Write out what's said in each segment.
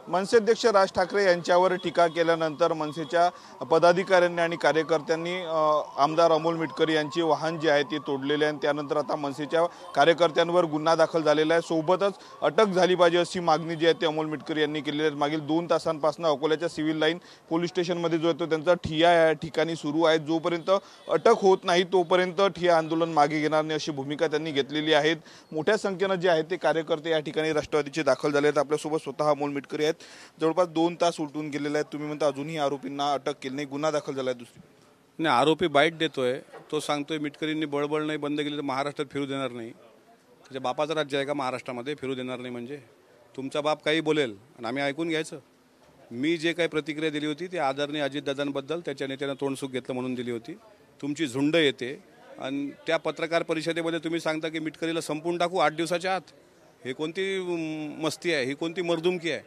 मनसे अध्यक्ष राज ठाकरे यांच्यावर टीका केल्यानंतर मनसेच्या पदाधिकाऱ्यांनी आणि कार्यकर्त्यांनी आमदार अमोल मिटकरी यांची वाहन जे आहे ते तोडलेले आहे। त्यानंतर आता मनसेच्या कार्यकर्त्यांवर गुन्हा दाखल झालेला आहे, सोबतच अटक झाली पाहिजे अशी मागणी जी आहे ती अमोल मिटकरी यांनी केलेली आहे। मागील 2 तासांपासून अकोल्याच्या सिव्हिल लाईन पोलीस स्टेशनमध्ये जो आहे तो त्यांचा ठिय्या या ठिकाणी सुरू आहे। जोपर्यंत अटक होत नाही तोपर्यंत ठिय्या आंदोलन मागे घेणार नाही अशी भूमिका त्यांनी घेतलेली आहे। मोठ्या संख्येने जे आहेत ते कार्यकर्ते या ठिकाणी राष्ट्रवादीचे दाखल झाले आहेत। आपल्यासोबत स्वतः अमोल मिटकरी आहेत। जवळपास 2 तास उलटून गेलेले आहेत, तुम्ही म्हणता अजूनही आरोपींना अटक केली नाही, गुन्हा दाखल झाला आहे। दुसरी नाही, आरोपी बाईट देतोय, तो सांगतोय मिटकरींनी बळबळ नाही बंद केली तर महाराष्ट्रात फिरू देणार नाही। त्याच्या बापाचं राज्य आहे का महाराष्ट्रामध्ये? फिरू देणार नाही म्हणजे तुमचा बाप काही बोलेल आणि आम्ही ऐकून घ्यायचं? मी जे काही प्रतिक्रिया दिली होती ती आदरणीय अजितदादांबद्दल त्याच्या नेत्यानं तोंडसुख घेतलं म्हणून दिली होती। तुमची झुंड येते आणि त्या पत्रकार परिषदेमध्ये तुम्ही सांगता की मिटकरीला संपून टाकू 8 दिवसाच्या आत। हे कोणती मस्ती आहे? ही कोणती मर्दुमकी आहे?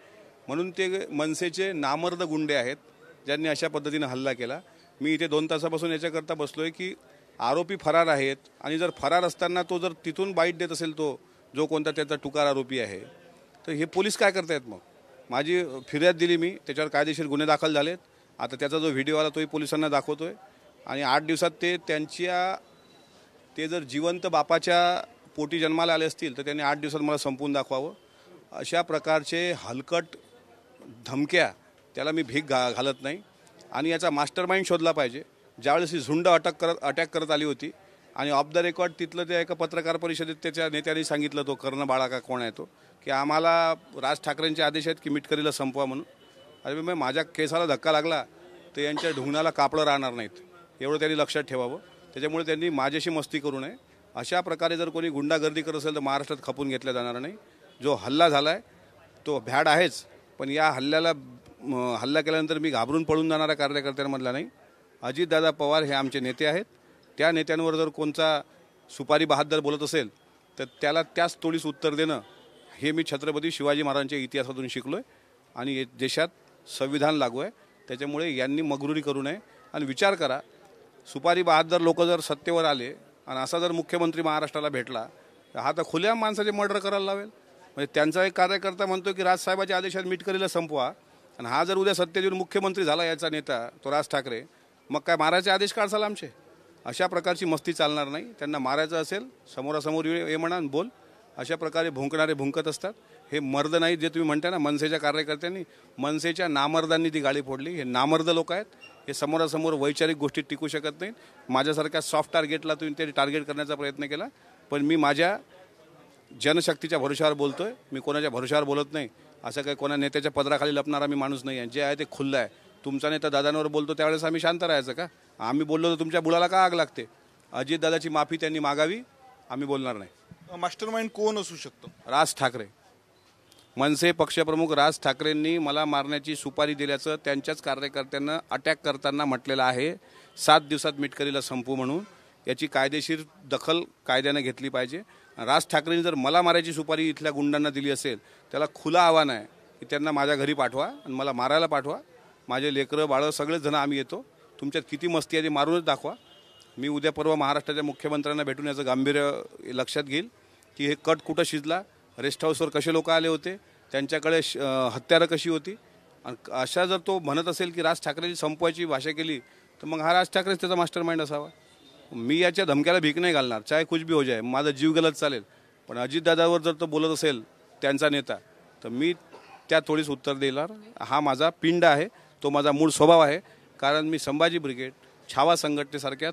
म्हणून ते मनसेचे नामर्द गुंडे आहेत ज्यांनी अशा पद्धतीने हल्ला केला। मी इथे 2 तासापासून याच्याकरता बसलोय की आरोपी फरार आहेत आणि जर फरार असताना तो जर तिथून बाईट देत असेल, तो जो कोणता त्याचा टुकार आरोपी आहे, तर हे पोलीस काय करतायत? मग माझी फिर्याद दिली मी, त्याच्यावर कायदेशीर गुन्हे दाखल झालेत। आता त्याचा जो व्हिडिओ आला तोही पोलिसांना दाखवतोय आणि 8 दिवसात ते जर जिवंत बापाच्या पोटी जन्माला आले असतील तर त्यांनी 8 दिवसात मला संपवून दाखवावं। अशा प्रकारचे हलकट धमक्या त्याला मी भीक घालत नाही आणि याचा मास्टरमाइंड शोधला पाहिजे। ज्यावेळेस ही झुंड अटॅक करत आली होती आणि ऑफ द रेकॉर्ड तिथलं त्या एका पत्रकार परिषदेत त्याच्या नेत्यांनी सांगितलं, तो कर्ण बाळा का कोण आहे तो, की आम्हाला राज ठाकरेंचे आदेश आहेत की मिटकरीला संपवा म्हणून। अरे मग माझ्या केसाला धक्का लागला तर यांच्या ढुंगणाला कापडं राहणार नाहीत, एवढं त्यांनी लक्षात ठेवावं। त्याच्यामुळे त्यांनी माझ्याशी मस्ती करू नये। अशा प्रकारे जर कोणी गुंडागर्दी करत असेल तर महाराष्ट्रात खपून घेतल्या जाणार नाही। जो हल्ला झाला आहे तो भ्याड आहेच, पण या हल्ला केल्यानंतर मी घाबरून पळून जाणाऱ्या कार्यकर्त्यांमधला नाही। अजितदादा पवार हे आमचे नेते आहेत, त्या नेत्यांवर जर कोणता सुपारी बहादर बोलत असेल तर त्याला त्याच तोडीस उत्तर देणं हे मी छत्रपती शिवाजी महाराजांच्या इतिहासातून शिकलोय आणि देशात संविधान लागू आहे। त्याच्यामुळे यांनी मगरुरी करू नये आणि विचार करा, सुपारी बहादर लोक जर सत्तेवर आले आणि असा जर मुख्यमंत्री महाराष्ट्राला भेटला तर हा तर खुल्या माणसाचे मर्डर करायला लावेल। म्हणजे त्यांचा एक कार्यकर्ता म्हणतो की राजसाहेबाच्या आदेशात मिटकरीला संपवा आणि हा जर उद्या सत्तेत येऊन मुख्यमंत्री झाला याचा नेता तो राज ठाकरे, मग काय मारायचे आदेश काढसाल आमचे? अशा प्रकारची मस्ती चालणार नाही। त्यांना मारायचं असेल समोरासमोर ये म्हणा बोल। अशा प्रकारे भुंकणारे भुंकत असतात, हे मर्द नाही जे तुम्ही म्हणता ना मनसेच्या कार्यकर्त्यांनी, मनसेच्या नामर्दांनी ती गाडी फोडली। हे नामर्द लोक आहेत, हे समोरासमोर वैचारिक गोष्टीत टिकू शकत नाहीत। माझ्यासारख्या सॉफ्ट टार्गेटला तुम्ही ते टार्गेट करण्याचा प्रयत्न केला, पण मी माझ्या जनशक्तीच्या भरोशावर बोलतोय, मी कोणाच्या भरोशावर बोलत नाही। असं काही कोणा नेत्याच्या पदराखाली लपणारा मी माणूस नाही आहे। जे आहे ते खुल्लं आहे। तुमचा नेता दादांवर बोलतो त्यावेळेस आम्ही शांत राहायचं का? आम्ही बोललो तर तुमच्या बुडाला का आग लागते? अजितदादाची माफी त्यांनी मागावी, आम्ही बोलणार नाही। मास्टरमाइंड कोण असू शकतो? राज ठाकरे, मनसे पक्षप्रमुख राज ठाकरेंनी मला मारण्याची सुपारी दिल्याचं त्यांच्याच कार्यकर्त्यांना अटॅक करताना म्हटलेलं आहे। 7 दिवसात मिटकरीला संपू म्हणून याची कायदेशीर दखल कायद्याने घेतली पाहिजे। राज ठाकरेंनी जर मला मारायची सुपारी इथल्या गुंडांना दिली असेल, त्याला खुला आव्हान आहे की त्यांना माझ्या घरी पाठवा आणि मला मारायला पाठवा। माझे लेकरं बाळं सगळेच जण आम्ही येतो, तुमच्यात किती मस्ती आहे ते मारूनच दाखवा। मी उद्या परवा महाराष्ट्राच्या मुख्यमंत्र्यांना भेटून याचं गांभीर्य लक्षात घेईल की हे कट कुठं शिजला, रेस्ट हाऊसवर कसे लोक आले होते, त्यांच्याकडे हत्यारं कशी होती। आणि अशा जर तो म्हणत असेल की राज ठाकरेंची संपवायची भाषा केली तर मग हा राज ठाकरेच त्याचा मास्टरमाइंड असावा। मी याच्या धमक्याला भीक नाही घालणार, चाहे कुछ भी हो जाए, माझा जीव गेलाच चालेल। पण अजितदादावर जर तो बोलत असेल त्यांचा नेता तर मी त्या थोडीच उत्तर देणार। हा माझा पिंड आहे, तो माझा मूळ स्वभाव आहे, कारण मी संभाजी ब्रिगेड छावा संघटनेसारख्या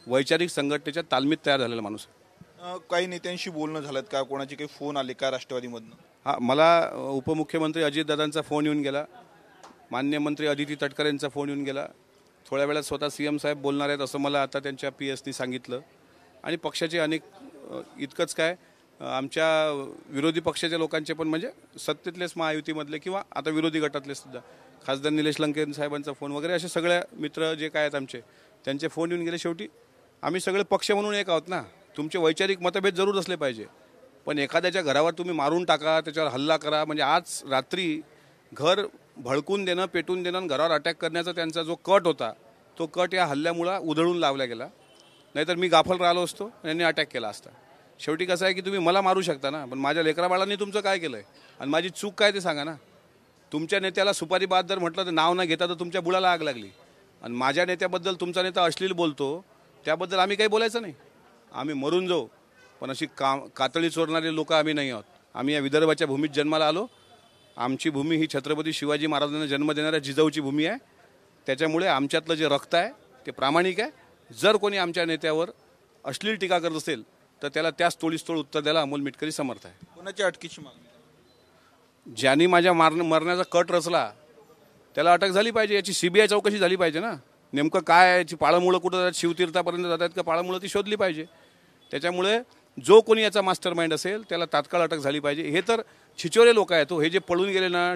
वैचारिक संघटनेच्या तालमीत तयार झालेला माणूस आहे। काही नेत्यांशी बोलणं झालं का? कोणाचे काही फोन आले का राष्ट्रवादीमधनं? हा, मला उपमुख्यमंत्री अजितदादांचा फोन येऊन गेला, मान्य मंत्री अदिती तटकरे यांचा फोन येऊन गेला। थोड्या वेळात स्वतः CM साहेब बोलणार आहेत असं मला आता त्यांच्या PSनी सांगितलं। आणि पक्षाचे अनेक इतकंच काय आमच्या विरोधी पक्षाच्या लोकांचे पण, म्हणजे सत्तेतलेच महायुतीमधले किंवा आता विरोधी गटातले सुद्धा खासदार निलेश लंके साहेबांचा फोन वगैरे, असे सगळे मित्र जे काय आहेत आमचे, त्यांचे फोन येऊन गेले। शेवटी आम्ही सगळे पक्ष म्हणून एक आहोत ना। तुमचे वैचारिक मतभेद जरूर असले पाहिजे, पण एखाद्याच्या घरावर तुम्ही मारून टाका, त्याच्यावर हल्ला करा, म्हणजे आज रात्री घर भडकून देणं, पेटून देणं आणि घरावर अटॅक करण्याचा त्यांचा जो कट होता तो कट या हल्ल्यामुळे उधळून लावला गेला। नाहीतर मी गाफल राहिलो असतो आणि यांनी अटॅक केला असता। शेवटी कसं आहे की तुम्ही मला मारू शकता ना, पण माझ्या लेकराबाळांनी तुमचं काय केलं आहे आणि माझी चूक काय ते सांगा ना। तुमच्या नेत्याला सुपारी बाद जर म्हटलं तर नाव न घेता तर तुमच्या बुडाला आग लागली, आणि माझ्या नेत्याबद्दल तुमचा नेता अश्लील बोलतो त्याबद्दल आम्ही काही बोलायचं नाही. आम्ही मरून जाऊ, पण अशी कातळी चोरणारे लोक आम्ही नाही आहोत. आम्ही या विदर्भाच्या भूमीत जन्माला आलो. आमची भूमी ही छत्रपती शिवाजी महाराजांना जन्म देणाऱ्या जिजाऊची भूमी आहे. त्याच्यामुळे आमच्यातलं जे रक्त आहे ते प्रामाणिक आहे. जर कोणी आमच्या नेत्यावर अश्लील टीका करत असेल तर त्याला त्याच तोडीस तोड उत्तर द्यायला अमोल मिटकरी समर्थ आहे. कोणाच्या अटकेची मागणी? ज्यांनी माझ्या मरण्याचा कट रचला त्याला अटक झाली पाहिजे. याची CBI चौकशी झाली पाहिजे ना. नेमकं काय आहे, याची पाळंमुळं कुठं जातात, शिवतीर्थापर्यंत जातात का पाळंमुळं, ती शोधली पाहिजे. त्याच्यामुळे जो कोणी याचा मास्टर माइंड असेल त्याला तात्काळ अटक झाली पाहिजे. हे तर छिचोरे लोक आहेत. हे जे पळून गेले ना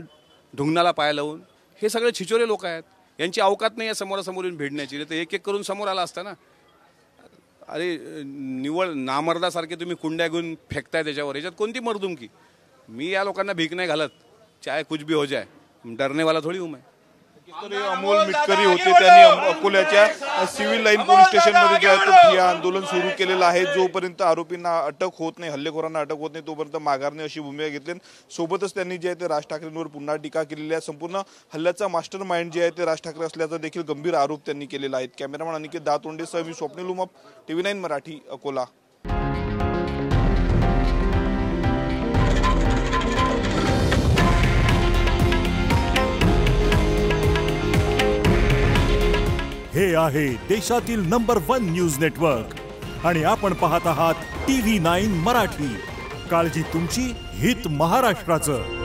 ढुंगणाला पाय लावून, हे सगळे छिचोरे लोक आहेत. यांची अवकात नाही या समोरासमोर येऊन भेटण्याची. तर एक एक करून समोर आला असता ना. अरे निवळ नामर्दासारखे तुम्ही कुंड्या घेऊन फेकताय त्याच्यावर, याच्यात कोणती मर्दुमकी? मी या लोकांना भीक नाही घालत. चाहे कुछ भी हो जाए, डरने वाला थोडी हूं मैं. अमोल मिटकरी होते. त्यांनी अकोल्याच्या सिव्हिल लाईन पोलीस स्टेशनमध्ये जे आहे ते ठिय्या आंदोलन सुरू केलेलं आहे. जोपर्यंत आरोपींना अटक होत नाही, हल्लेखोरांना अटक होत नाही, तोपर्यंत माघारणे अशी भूमिका घेतली. सोबतच त्यांनी जे आहे ते राज ठाकरेंवर पुन्हा टीका केलेली आहे. संपूर्ण हल्ल्याचा मास्टर माइंड जे आहे ते राज ठाकरे असल्याचा देखील गंभीर आरोप त्यांनी केलेला आहे. कॅमेरामॅन अनिकेत दातोंडेसह मी स्वप्नील उमाप, TV9 मराठी, अकोला. हे आहे देशातील नंबर 1 न्यूज नेटवर्क आणि आपण पाहत आहात TV9 मराठी. काळजी तुमची, हित महाराष्ट्राचं.